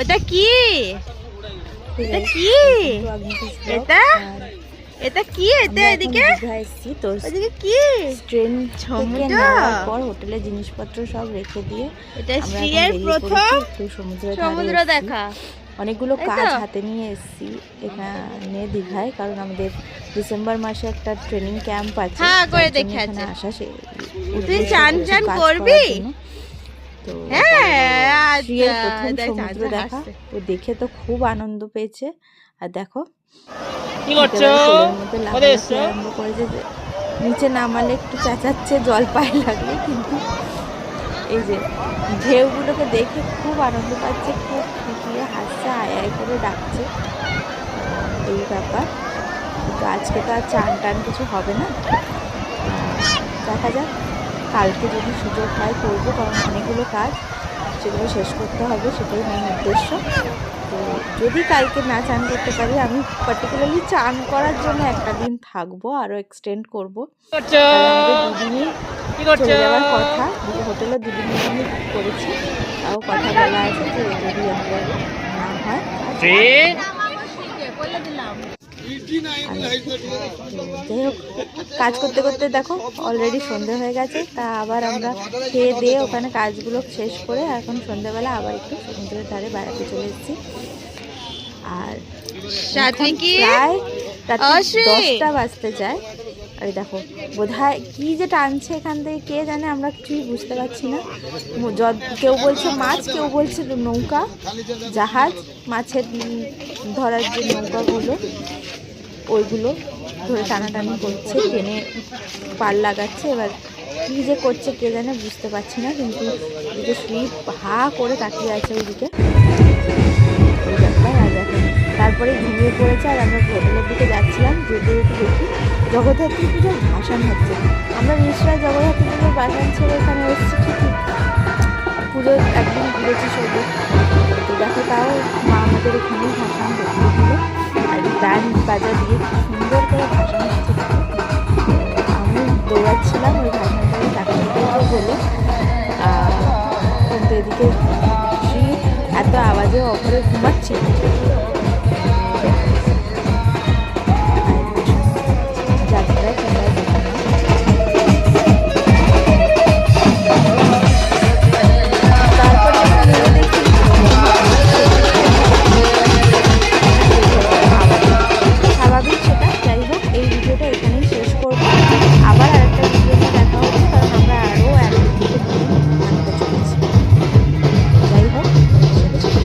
ওটা কি? এটা কি? এটা এটা কি? এটা এদিকে ওদিকে কি? ট্রেন সমুদ্র পর হোটেলে জিনিসপত্র সব রেখে দিয়ে এটা স্ত্রীর প্রথম সমুদ্র দেখা। অনেকগুলো কাজ হাতে নিয়ে এসেছি এখানে দীঘায়, কারণ আমাদের ডিসেম্বর মাসে একটা ট্রেনিং ক্যাম্প আছে। হ্যাঁ করে দেখে এখানে আসা তুই চান চান করবি? তো হ্যাঁ প্রথম সমুদ্র দেখা, ও দেখে তো খুব আনন্দ পেয়েছে। আর দেখো কি করছো? আরম্ভ করেছে, নিচে নামালে একটু চেঁচাচ্ছে জল পায়ে লাগলে, কিন্তু এই যে ঢেউগুলোকে দেখে খুব আনন্দ পাচ্ছে, খুব খুশিয়ে হাসছে, আয় আয় করে ডাকছে। এই ব্যাপার। কিন্তু আজকে তো আর চান টান কিছু হবে না, দেখা যাক কালকে যদি সুযোগ হয় করবো, কারণ অনেকগুলো কাজ সেগুলো শেষ করতে হবে, সেটাই মেন উদ্দেশ্য। তো যদি কালকে না চান করতে পারি, আমি পার্টিকুলারলি চান করার জন্য একটা দিন থাকবো, আরও এক্সটেন্ড করবো। আমাদের দুদিনই চলে যাওয়ার কথা, হোটেলে দুদিনের জন্য বুক করেছি, তাও কথা বলা আছে যে যদি আমাদের না হয় যাই হোক। কাজ করতে করতে দেখো অলরেডি সন্ধে হয়ে গেছে, তা আবার আমরা খেয়ে দিয়ে ওখানে কাজগুলো শেষ করে এখন সন্ধ্যেবেলা আবার একটু সমুদ্রের ধারে বেড়াতে চলে এসেছি। আর প্রায় রাত্রি 10টা বাজতে যায়। আর দেখো বোধহয় কি যে টানছে এখান থেকে কে জানে, আমরা কিছুই বুঝতে পারছি না। কেউ বলছে মাছ, কেউ বলছে নৌকা, জাহাজ, মাছের ধরার যে নৌকাগুলো ওইগুলো ধরে টানাটানি করছে, টেনে পাল লাগাচ্ছে। এবার কী যে করছে কে জানে, বুঝতে পারছি না, কিন্তু এদিকে সুইপ হা করে তাকিয়ে আছে ওইদিকে। ওই ব্যাপার। আর দেখো তারপরে ঘুমিয়ে পড়েছে, আর আমরা হোটেলের দিকে যাচ্ছিলাম, যেতে যেতে দেখি জগদ্ধাত্রী পুজোর ভাসান হচ্ছে। আমরা নিশ্চয় জগদ্ধাত্রী পুজোর ভাসান ছেড়ে এখানে এসেছি ঠিকই, পুজোর একদিন ঘুরেছি সবই। তো দেখো তাও মা আমাদের এখানেই ভাসান দেখতে দিল, আর ব্যান্ড বাজা দিয়ে খুব সুন্দর করে ভাসান হচ্ছে। আমি দৌড়াচ্ছিলাম ওই ভাসানটাকে দেখাতে বলে, কিন্তু এদিকে এত আওয়াজে অপরে ঘুমাচ্ছিল।